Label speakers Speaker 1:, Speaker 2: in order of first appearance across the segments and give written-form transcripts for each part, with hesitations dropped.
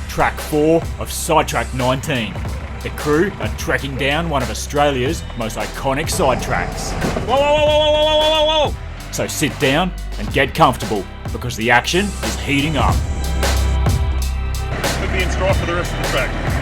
Speaker 1: Track 4 of Sidetrack 19. The crew are trekking down one of Australia's most iconic side tracks. Whoa, whoa, whoa, whoa, whoa, whoa, whoa, whoa! So sit down and get comfortable because the action is heating up.
Speaker 2: Could be in stride for the rest of the track.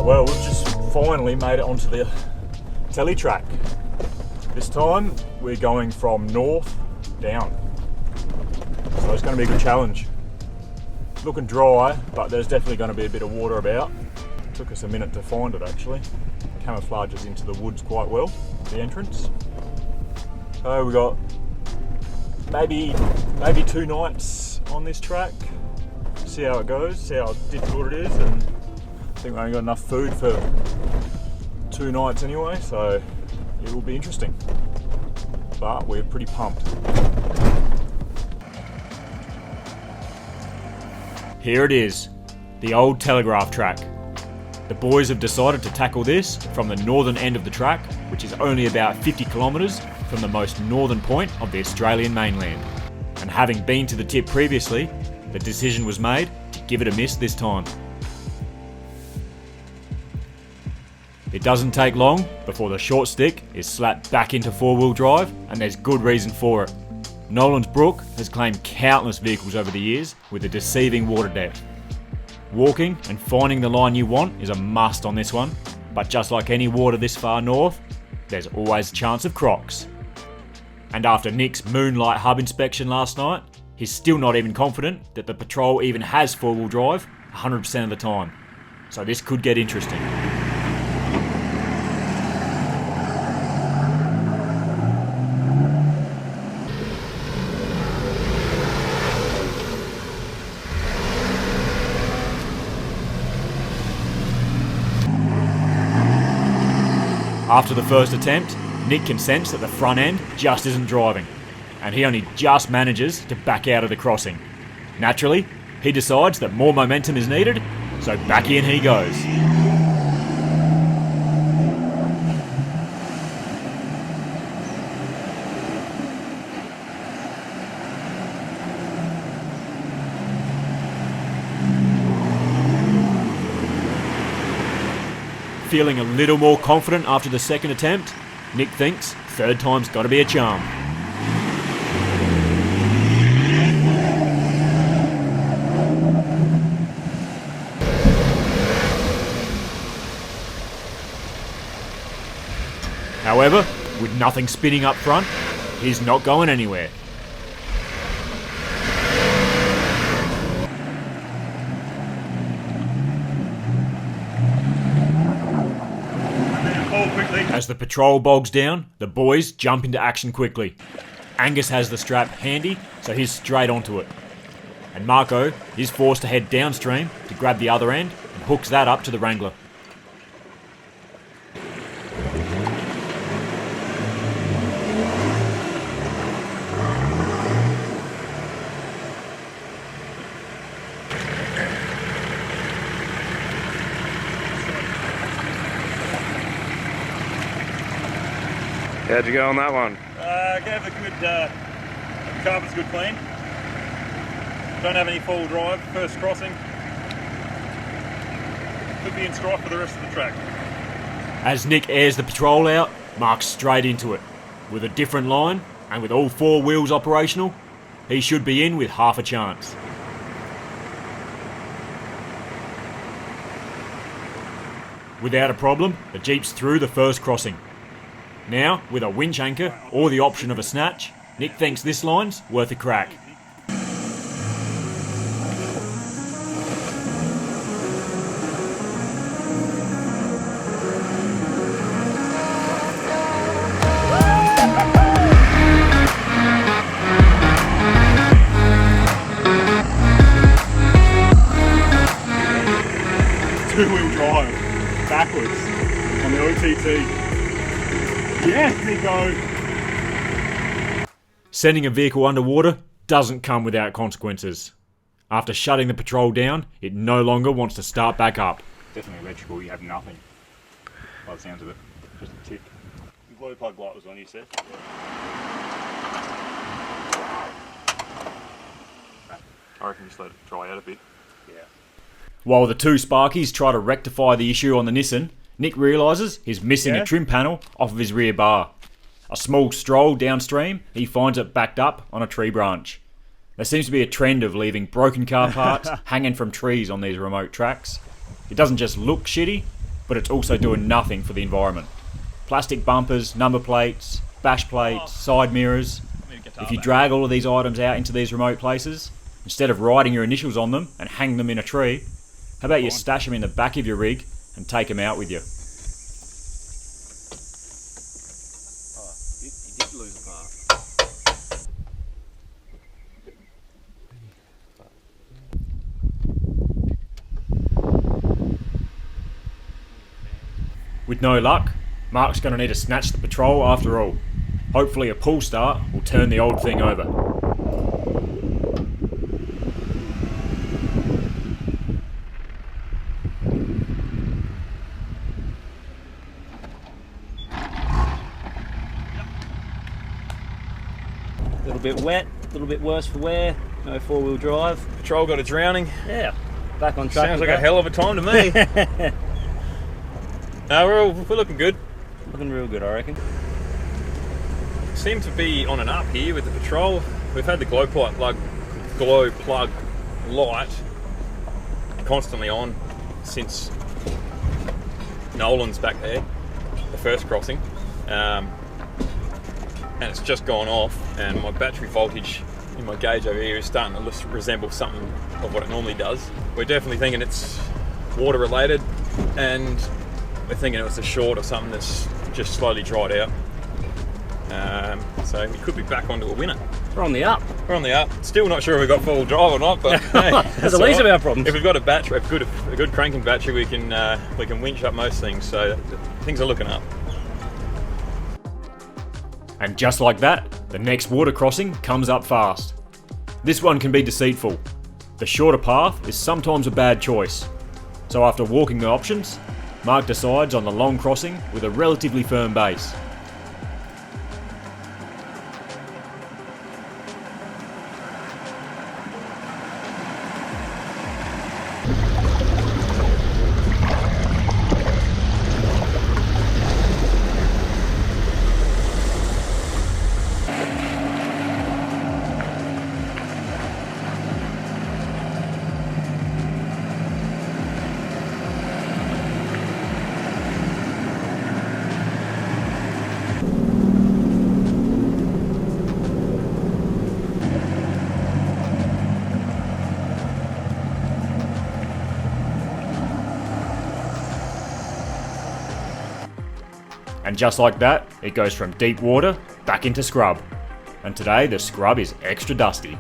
Speaker 1: Well, we've just finally made it onto the telly track. This time we're going from north down. So it's going to be a good challenge. It's looking dry, but there's definitely going to be a bit of water about. It took us a minute to find it actually. Camouflages into the woods quite well, the entrance. So we got maybe 2 nights on this track. See how it goes, see how difficult it is, and I think we only got enough food for 2 nights anyway, so it will be interesting. But we're pretty pumped. Here it is, the Old Telegraph Track. The boys have decided to tackle this from the northern end of the track, which is only about 50 kilometres from the most northern point of the Australian mainland. And having been to the tip previously, the decision was made to give it a miss this time. It doesn't take long before the short stick is slapped back into 4-wheel drive, and there's good reason for it. Nolan's Brook has claimed countless vehicles over the years with a deceiving water depth. Walking and finding the line you want is a must on this one, but just like any water this far north, there's always a chance of crocs. And after Nick's Moonlight Hub inspection last night, he's still not even confident that the Patrol even has 4-wheel drive 100% of the time. So this could get interesting. After the first attempt, Nick can sense that the front end just isn't driving, and he only just manages to back out of the crossing. Naturally, he decides that more momentum is needed, so back in he goes. Feeling a little more confident after the second attempt, Nick thinks third time's got to be a charm. However, with nothing spinning up front, he's not going anywhere. As the patrol bogs down, the boys jump into action quickly. Angus has the strap handy, so he's straight onto it. And Marco is forced to head downstream to grab the other end and hooks that up to the Wrangler.
Speaker 3: How'd you go on that one?
Speaker 2: Gave the good, the carpet's good clean. Don't have any full drive, first crossing. Could be in strife for the rest of the track.
Speaker 1: As Nick airs the patrol out, Mark's straight into it. With a different line, and with all 4 wheels operational, he should be in with half a chance. Without a problem, the Jeep's through the first crossing. Now, with a winch anchor or the option of a snatch, Nick thinks this line's worth a crack.
Speaker 2: Two-wheel drive, backwards, on the OTT. Yes, Nico!
Speaker 1: Sending a vehicle underwater doesn't come without consequences. After shutting the patrol down, it no longer wants to start back up.
Speaker 2: Definitely electrical, you have nothing. By the sounds of it, just a tick. The glow plug light was on, you said? I reckon just let it dry out a bit. Yeah.
Speaker 1: While the 2 Sparkies try to rectify the issue on the Nissan, Nick realises he's missing a trim panel off of his rear bar. A small stroll downstream, he finds it backed up on a tree branch. There seems to be a trend of leaving broken car parts hanging from trees on these remote tracks. It doesn't just look shitty, but it's also doing nothing for the environment. Plastic bumpers, number plates, bash plates, side mirrors. If you drag all of these items out into these remote places, instead of writing your initials on them and hang them in a tree, how about you stash them in the back of your rig and take them out with you?
Speaker 3: You did lose a part.
Speaker 1: With no luck, Mark's going to need to snatch the patrol after all. Hopefully a pull start will turn the old thing over.
Speaker 4: A little bit wet, a little bit worse for wear, no 4-wheel drive.
Speaker 2: Patrol got a drowning.
Speaker 4: Yeah, back on track.
Speaker 2: Sounds like a hell of a time to me. No, we're looking good.
Speaker 4: Looking real good, I reckon.
Speaker 2: Seem to be on and up here with the patrol. We've had the glow plug light constantly on since Nolan's back there, the first crossing. And it's just gone off, and my battery voltage in my gauge over here is starting to resemble something of what it normally does. We're definitely thinking it's water related, and we're thinking it was a short or something that's just slowly dried out. So we could be back onto a winner.
Speaker 4: We're on the up.
Speaker 2: We're on the up. Still not sure if we've got full drive or not, but hey,
Speaker 4: that's the least of our problems.
Speaker 2: If we've got a battery, a good cranking battery, we can winch up most things. So things are looking up.
Speaker 1: And just like that, the next water crossing comes up fast. This one can be deceitful. The shorter path is sometimes a bad choice. So after walking the options, Mark decides on the long crossing with a relatively firm base. And just like that, it goes from deep water back into scrub. And today the scrub is extra dusty.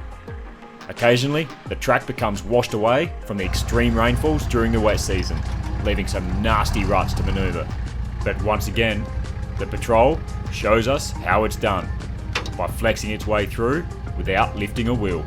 Speaker 1: Occasionally, the track becomes washed away from the extreme rainfalls during the wet season, leaving some nasty ruts to manoeuvre. But once again, the patrol shows us how it's done, by flexing its way through without lifting a wheel.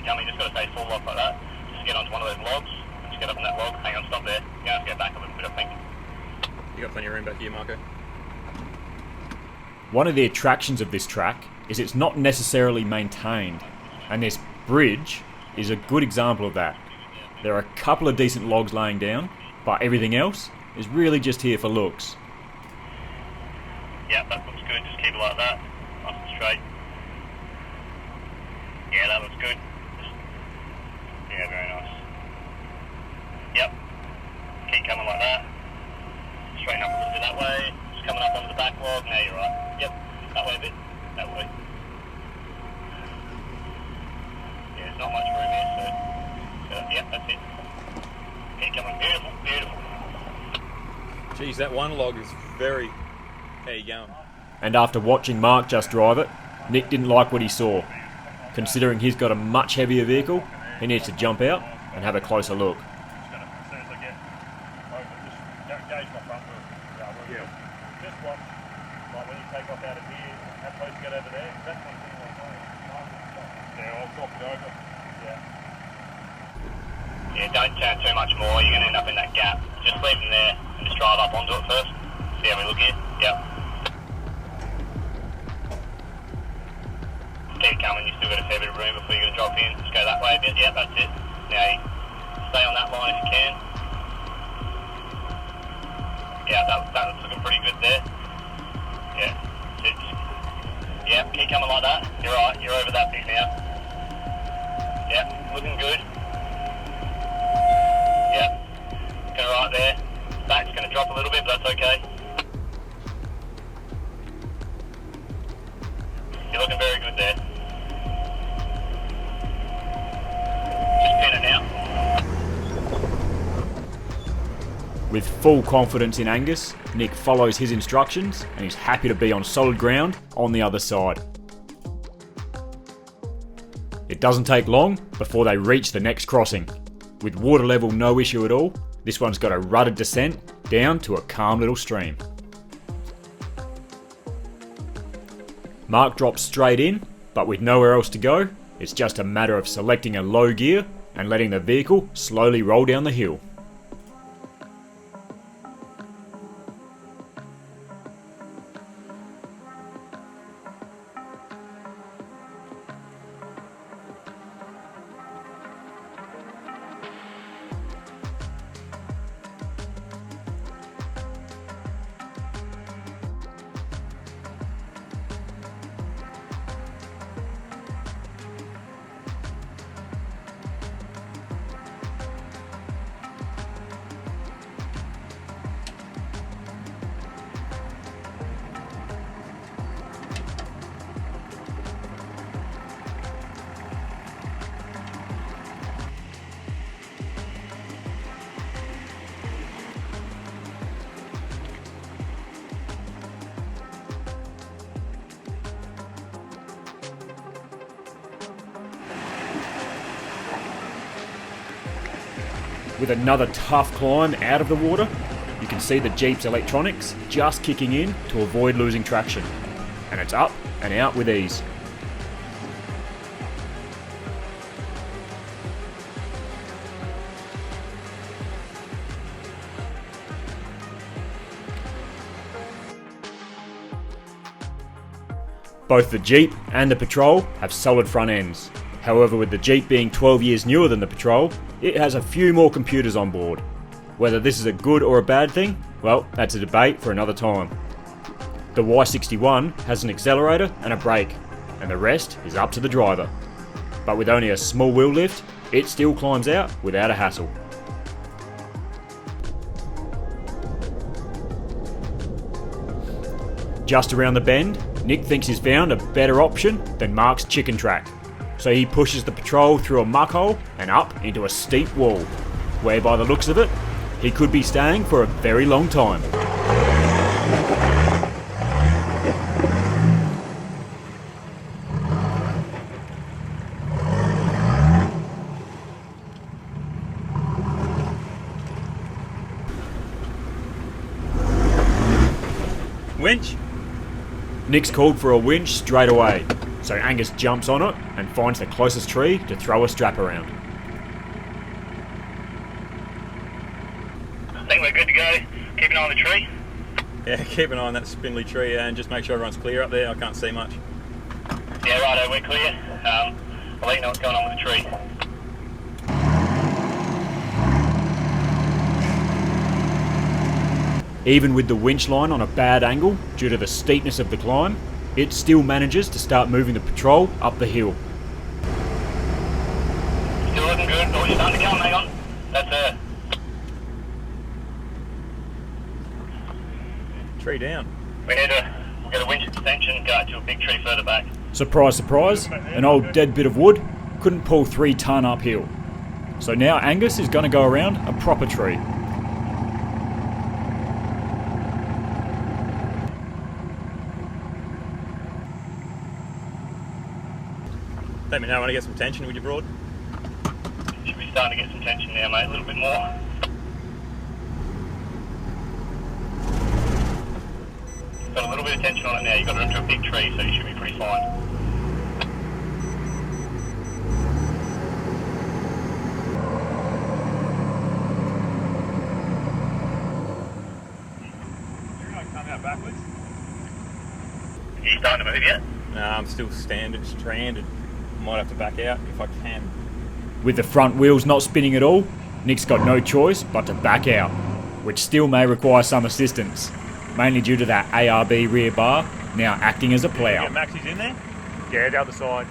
Speaker 5: coming, just got to stay full lock like that. Just get onto one of those logs, just get up on that log, hang on, stop there. You have to go back a little bit, I think.
Speaker 2: You got plenty of room back here, Marco.
Speaker 1: One of the attractions of this track is it's not necessarily maintained, and this bridge is a good example of that. There are a couple of decent logs laying down, but everything else is really just here for looks.
Speaker 5: Yeah, that looks good, just keep it like that, nice and straight. Yeah, that looks good. Yeah, very nice. Yep, keep coming like that. Straighten up a little bit that way, just coming up onto the back log, now you're right. Yep, that way a bit, that way. Yeah, there's not much room here, so yep, that's it. Keep coming, beautiful, beautiful.
Speaker 2: Geez, that one log is very... How you going?
Speaker 1: And after watching Mark just drive it, Nick didn't like what he saw. Considering he's got a much heavier vehicle, he needs to jump out and have a closer look.
Speaker 6: As soon as I get over, just gauge my front wheel. Just watch, like when you take off out of here, how close you get over there. That's one thing I'm saying. Yeah, I'll drop it over.
Speaker 5: Yeah, don't turn too much more, you're going to end up in that gap. Just leave them there and just drive up onto it first. See how we look here? Yep. Keep coming, you've still got a fair bit of room before you're going to drop in. Just go that way a bit, yep, that's it. Now, stay on that line if you can. Yeah, that's looking pretty good there. Yeah, keep coming like that. You're right, you're over that bit now. Yep, looking good. Yep, go right there. Back's going to drop a little bit, but that's okay. You're looking very good there. Just pin it now.
Speaker 1: With full confidence in Angus, Nick follows his instructions and he's happy to be on solid ground on the other side. It doesn't take long before they reach the next crossing. With water level no issue at all, this one's got a rutted descent down to a calm little stream. Mark drops straight in, but with nowhere else to go, it's just a matter of selecting a low gear and letting the vehicle slowly roll down the hill. With another tough climb out of the water, you can see the Jeep's electronics just kicking in to avoid losing traction. And it's up and out with ease. Both the Jeep and the Patrol have solid front ends. However, with the Jeep being 12 years newer than the Patrol, it has a few more computers on board. Whether this is a good or a bad thing, well, that's a debate for another time. The Y61 has an accelerator and a brake, and the rest is up to the driver. But with only a small wheel lift, it still climbs out without a hassle. Just around the bend, Nick thinks he's found a better option than Mark's chicken track. So he pushes the Patrol through a muck hole and up into a steep wall, where by the looks of it, he could be staying for a very long time.
Speaker 2: Winch?
Speaker 1: Nick's called for a winch straight away, So Angus jumps on it and finds the closest tree to throw a strap around.
Speaker 5: I think we're good to go. Keep an eye on the tree.
Speaker 2: Yeah, keep an eye on that spindly tree and just make sure everyone's clear up there. I can't see much.
Speaker 5: Yeah, righto, we're clear. I'll let you know what's going on with the tree.
Speaker 1: Even with the winch line on a bad angle due to the steepness of the climb, it still manages to start moving the patrol up the hill.
Speaker 5: Still looking good. Oh, you're starting to come, hang on. That's her.
Speaker 2: Tree down.
Speaker 5: We'll get a winch extension, go out to a big tree further back.
Speaker 1: Surprise, surprise, an old dead bit of wood couldn't pull 3 tonne uphill. So now Angus is going to go around a proper tree.
Speaker 2: Let me know when I get some tension, would you, Broad?
Speaker 5: Should be starting to get some tension now, mate, a little bit more. Got a little bit of tension on it now. You've got it into a big tree, so you should be pretty fine.
Speaker 6: You're going to come out backwards?
Speaker 5: You starting to move yet?
Speaker 2: No, I'm still stranded. Might have to back out if I can.
Speaker 1: With the front wheels not spinning at all, Nick's got no choice but to back out, which still may require some assistance, mainly due to that ARB rear bar now acting as a plough.
Speaker 6: Yeah, Maxie's in there? Yeah, the other side.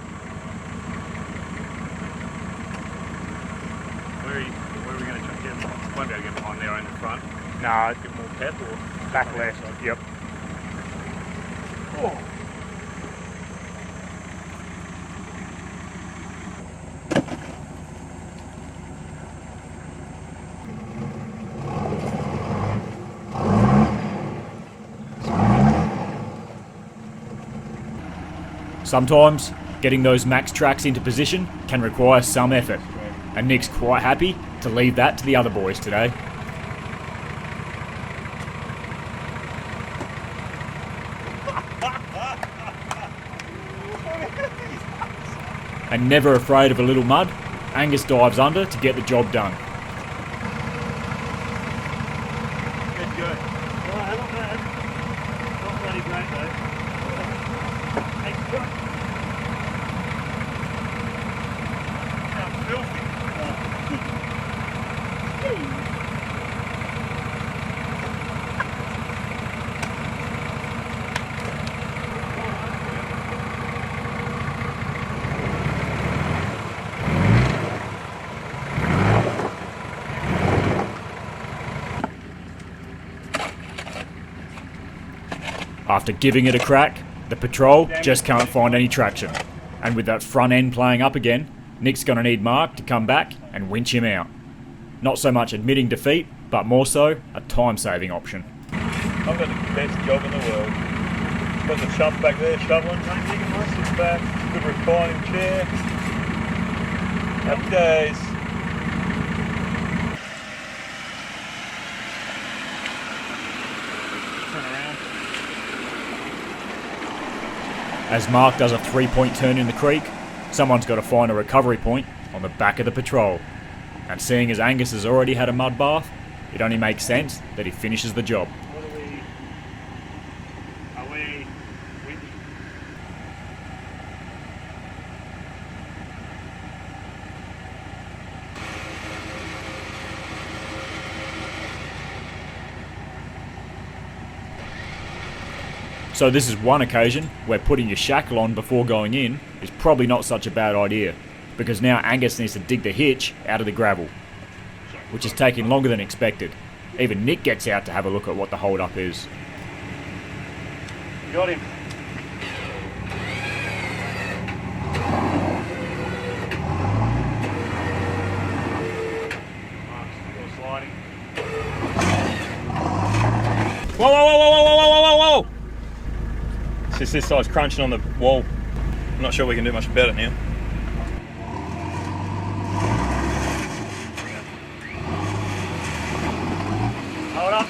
Speaker 6: Where are we going to get him? Won't be able to get behind there in the front. No, a bit more pep or back left. Yep. Oh.
Speaker 1: Sometimes, getting those max tracks into position can require some effort, and Nick's quite happy to leave that to the other boys today. And never afraid of a little mud, Angus dives under to get the job done.
Speaker 6: Good. Well, not bad. Not bloody great though. Hey, good. How filthy.
Speaker 1: After giving it a crack, the patrol just can't find any traction. And with that front end playing up again, Nick's going to need Mark to come back and winch him out. Not so much admitting defeat, but more so a time-saving option.
Speaker 6: I've got the best job in the world. Got the chump back there shoveling. Mate, you can sit back. Good reclining chair. Happy days. Turn around.
Speaker 1: As Mark does a 3-point turn in the creek, someone's got to find a recovery point on the back of the patrol. And seeing as Angus has already had a mud bath, it only makes sense that he finishes the job.
Speaker 6: Are we windy?
Speaker 1: So this is one occasion where putting your shackle on before going in is probably not such a bad idea, because now Angus needs to dig the hitch out of the gravel, which is taking longer than expected. Even Nick gets out to have a look at what the hold up is.
Speaker 6: Got him. Still sliding.
Speaker 2: Whoa! It's just this side's crunching on the wall. I'm not sure we can do much about it now.
Speaker 6: Hold up.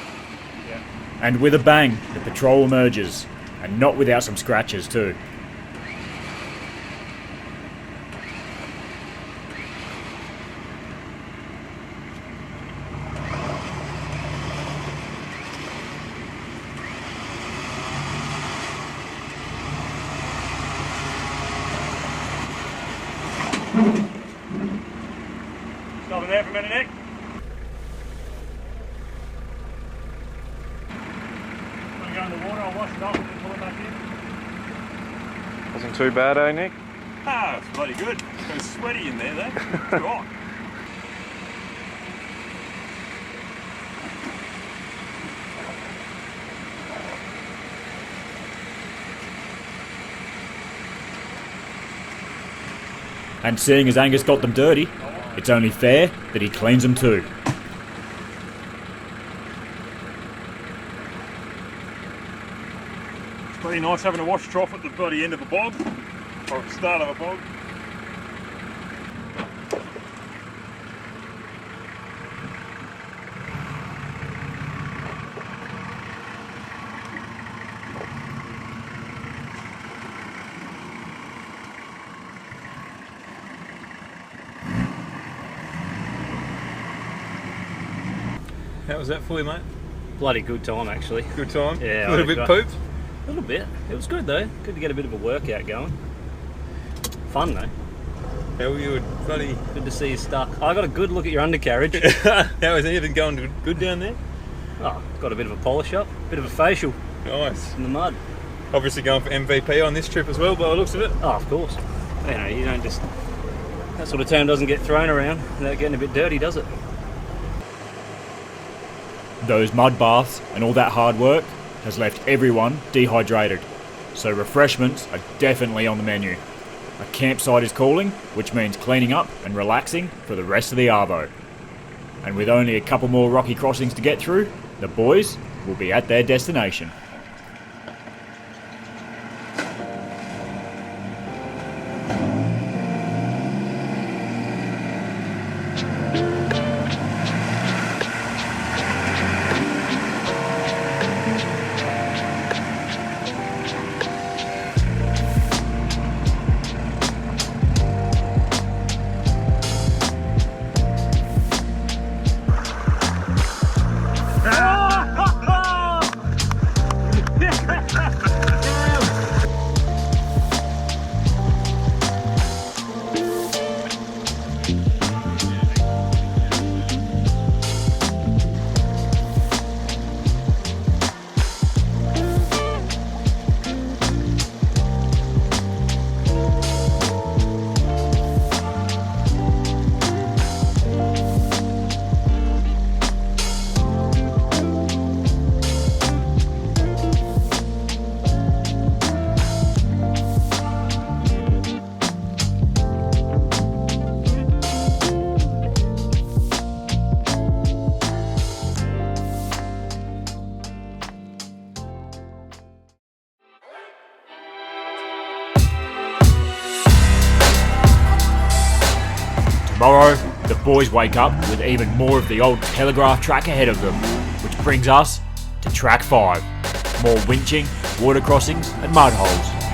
Speaker 1: And with a bang, the patrol emerges, and not without some scratches too.
Speaker 6: Stopping there for a minute, Nick. Want to go in the water, I'll wash it off and then pull it back in.
Speaker 3: Wasn't too bad, eh, Nick?
Speaker 6: Ah, it's bloody good. It's goes sweaty in there, though. It's right.
Speaker 1: And seeing as Angus got them dirty, it's only fair that he cleans them too.
Speaker 6: It's pretty nice having a wash trough at the bloody end of a bog, or at the start of a bog.
Speaker 2: How was that for you, mate?
Speaker 4: Bloody good time, actually.
Speaker 2: Good time?
Speaker 4: Yeah.
Speaker 2: A little bit pooped?
Speaker 4: A little bit. It was good though. Good to get a bit of a workout going. Fun though.
Speaker 2: How were you, buddy?
Speaker 4: Good to see you stuck. I got a good look at your undercarriage.
Speaker 2: How is anything going good down there?
Speaker 4: Oh, got a bit of a polish up, bit of a facial
Speaker 2: Nice.
Speaker 4: in the mud.
Speaker 2: Obviously going for MVP on this trip as well, by the looks of it.
Speaker 4: Oh, of course. You know, you don't just... That sort of term doesn't get thrown around without getting a bit dirty, does it?
Speaker 1: Those mud baths and all that hard work has left everyone dehydrated, so refreshments are definitely on the menu. A campsite is calling, which means cleaning up and relaxing for the rest of the arvo. And with only a couple more rocky crossings to get through, the boys will be at their destination. Tomorrow, the boys wake up with even more of the Old Telegraph Track ahead of them, which brings us to Track 5. More winching, water crossings and mud holes.